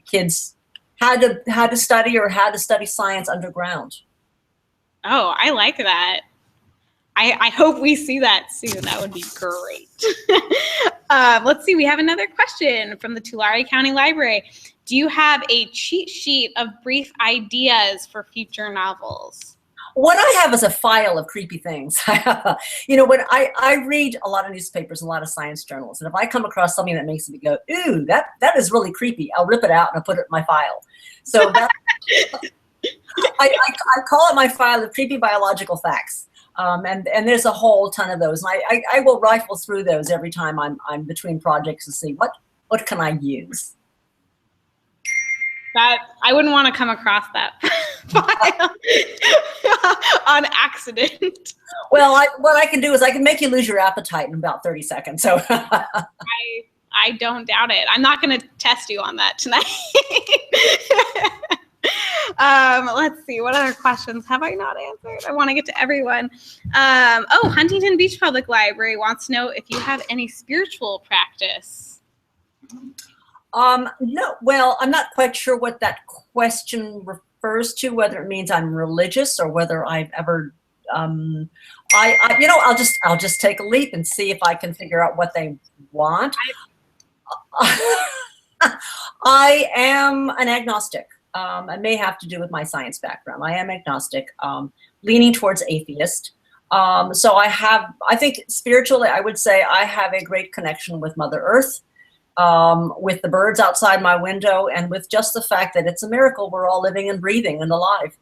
kids had to study science underground? Oh, I like that. I hope we see that soon. That would be great. Let's see. We have another question from the Tulare County Library. Do you have a cheat sheet of brief ideas for future novels? What I have is a file of creepy things. When I read a lot of newspapers, a lot of science journals, and if I come across something that makes me go, ooh, that is really creepy, I'll rip it out and I'll put it in my file. So that I call it my file of creepy biological facts. And there's a whole ton of those. And I will rifle through those every time I'm between projects to see what can I use. That I wouldn't want to come across that file on accident. Well, what I can do is I can make you lose your appetite in about 30 seconds. So I don't doubt it. I'm not going to test you on that tonight. Let's see. What other questions have I not answered? I want to get to everyone. Huntington Beach Public Library wants to know if you have any spiritual practice. No, well, I'm not quite sure what that question refers to, whether it means I'm religious or whether I've ever, I'll just take a leap and see if I can figure out what they want. I am an agnostic. It may have to do with my science background. I am agnostic, leaning towards atheist. So I think spiritually, I would say I have a great connection with Mother Earth. With the birds outside my window, and with just the fact that it's a miracle we're all living and breathing and alive.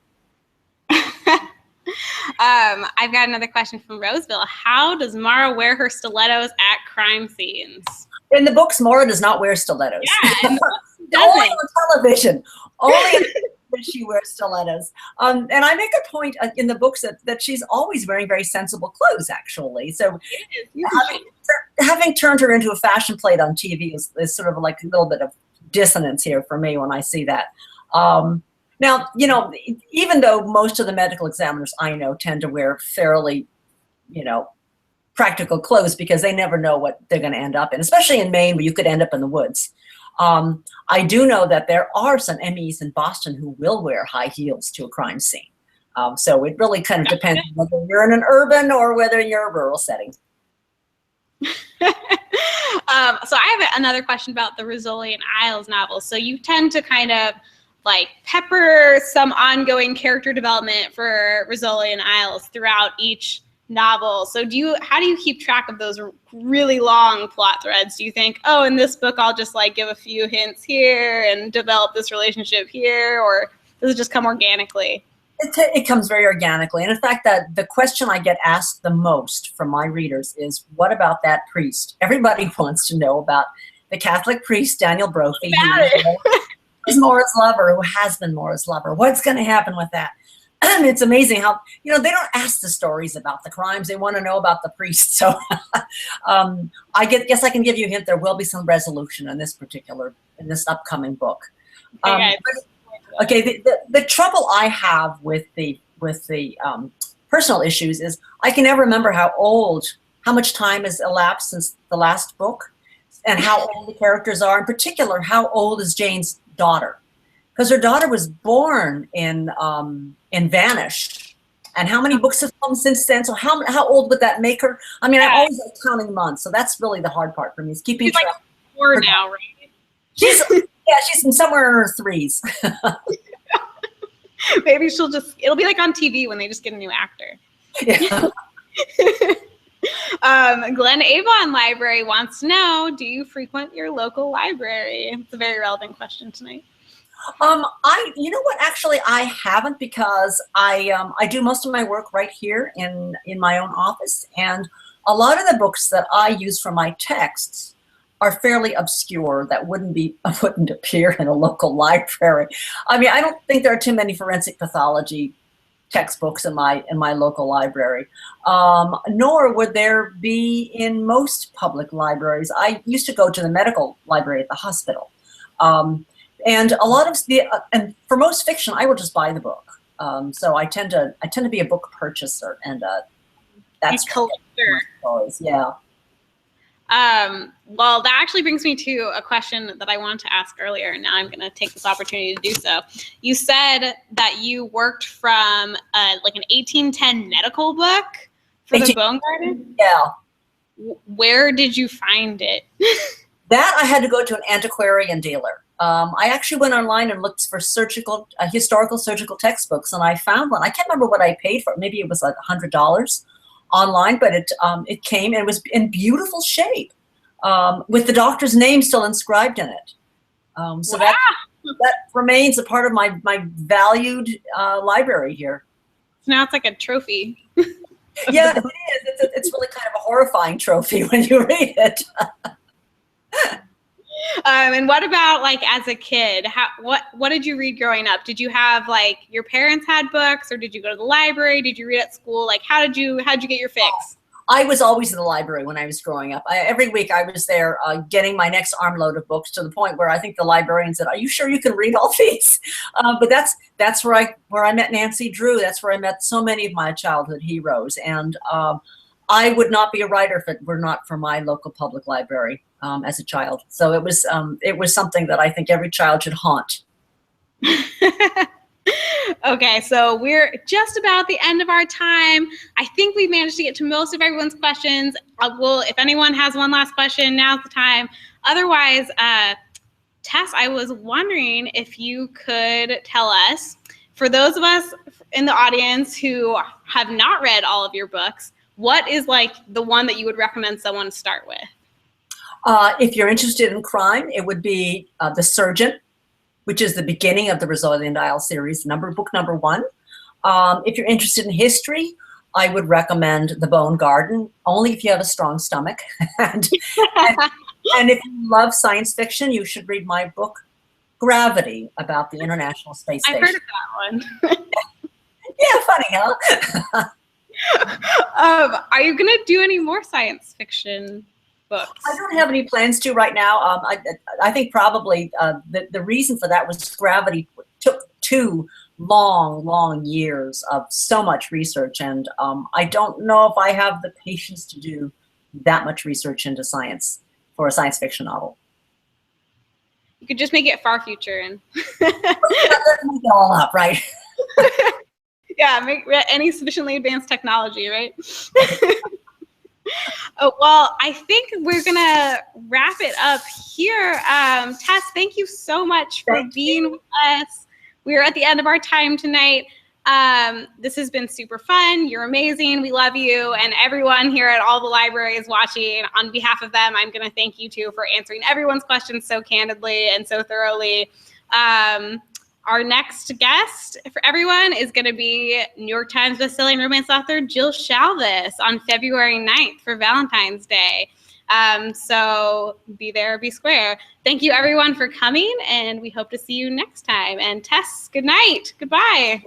I've got another question from Roseville. How does Mara wear her stilettos at crime scenes? In the books, Mara does not wear stilettos. Yeah, only on television. Only on television she wears stilettos. And I make a point in the books that she's always wearing very sensible clothes, actually. So having turned her into a fashion plate on TV is sort of like a little bit of dissonance here for me when I see that. Now, even though most of the medical examiners I know tend to wear fairly, practical clothes because they never know what they're going to end up in, especially in Maine where you could end up in the woods. I do know that there are some MEs in Boston who will wear high heels to a crime scene. So it really kind of depends on whether you're in an urban or whether you're a rural setting. So I have another question about the Rizzoli Isles novel. So you tend to kind of like pepper some ongoing character development for Rizzoli Isles throughout each novel. So how do you keep track of those really long plot threads? Do you think, in this book I'll just like give a few hints here and develop this relationship here, or does it just come organically? It comes very organically. And in fact, that the question I get asked the most from my readers is, what about that priest? Everybody wants to know about the Catholic priest, Daniel Brophy, who is Mora's lover, who has been Mora's lover. What's going to happen with that? It's amazing how, they don't ask the stories about the crimes. They want to know about the priest. So I guess I can give you a hint. There will be some resolution in this upcoming book. The trouble I have with the personal issues is I can never remember how much time has elapsed since the last book and how old the characters are. In particular, how old is Jane's daughter? Because her daughter was born in Vanish, and how many books have come since then? So how old would that make her? I mean, I always like counting months, so that's really the hard part for me is keeping track. She's like 4 now, right? She's somewhere in her 3s. Maybe it'll be like on TV when they just get a new actor. Yeah. Glen Avon Library wants to know, do you frequent your local library? It's a very relevant question tonight. You know what? Actually, I haven't, because I do most of my work right here in my own office, and a lot of the books that I use for my texts are fairly obscure that wouldn't appear in a local library. I mean, I don't think there are too many forensic pathology textbooks in my local library, nor would there be in most public libraries. I used to go to the medical library at the hospital. And a lot of and for most fiction, I will just buy the book. So I tend to be a book purchaser, and that's collector. Yeah. Well, that actually brings me to a question that I wanted to ask earlier, and now I'm going to take this opportunity to do so. You said that you worked from like an 1810 medical book for the Bone Garden. Yeah. Where did you find it? That I had to go to an antiquarian dealer. I actually went online and looked for historical surgical textbooks, and I found one. I can't remember what I paid for it. Maybe it was like $100 online, but it came and it was in beautiful shape, with the doctor's name still inscribed in it. So wow. that remains a part of my valued library here. So now it's like a trophy. Yeah, it is. It's really kind of a horrifying trophy when you read it. And what about like as a kid? What did you read growing up? Did you have like your parents had books, or did you go to the library? Did you read at school? Like how'd you get your fix? I was always in the library when I was growing up. Every week I was there getting my next armload of books, to the point where I think the librarian said, "Are you sure you can read all these?" But that's where I met Nancy Drew. That's where I met so many of my childhood heroes. And I would not be a writer if it were not for my local public library as a child. So it was something that I think every child should haunt. Okay, so we're just about at the end of our time. I think we've managed to get to most of everyone's questions. If anyone has one last question, now's the time. Otherwise, Tess, I was wondering if you could tell us, for those of us in the audience who have not read all of your books, what is like the one that you would recommend someone start with? If you're interested in crime, it would be The Surgeon, which is the beginning of the Rizzoli Isles series, book number 1. If you're interested in history, I would recommend The Bone Garden, only if you have a strong stomach. and if you love science fiction, you should read my book, Gravity, about the International Space Station. I've heard of that one. Yeah, funny, huh? Are you going to do any more science fiction books? I don't have any plans to right now. I think probably the reason for that was Gravity took 2 long years of so much research, and I don't know if I have the patience to do that much research into science for a science fiction novel. You could just make it far future and make it all up, right? Yeah, make any sufficiently advanced technology, right? Oh, well, I think we're gonna wrap it up here. Tess, thank you so much for being with us. We're at the end of our time tonight. This has been super fun. You're amazing. We love you. And everyone here at all the libraries watching, on behalf of them, I'm gonna thank you too for answering everyone's questions so candidly and so thoroughly. Our next guest for everyone is going to be New York Times bestselling romance author Jill Shalvis on February 9th for Valentine's Day. So be there, be square. Thank you everyone for coming, and we hope to see you next time. And Tess, good night. Goodbye.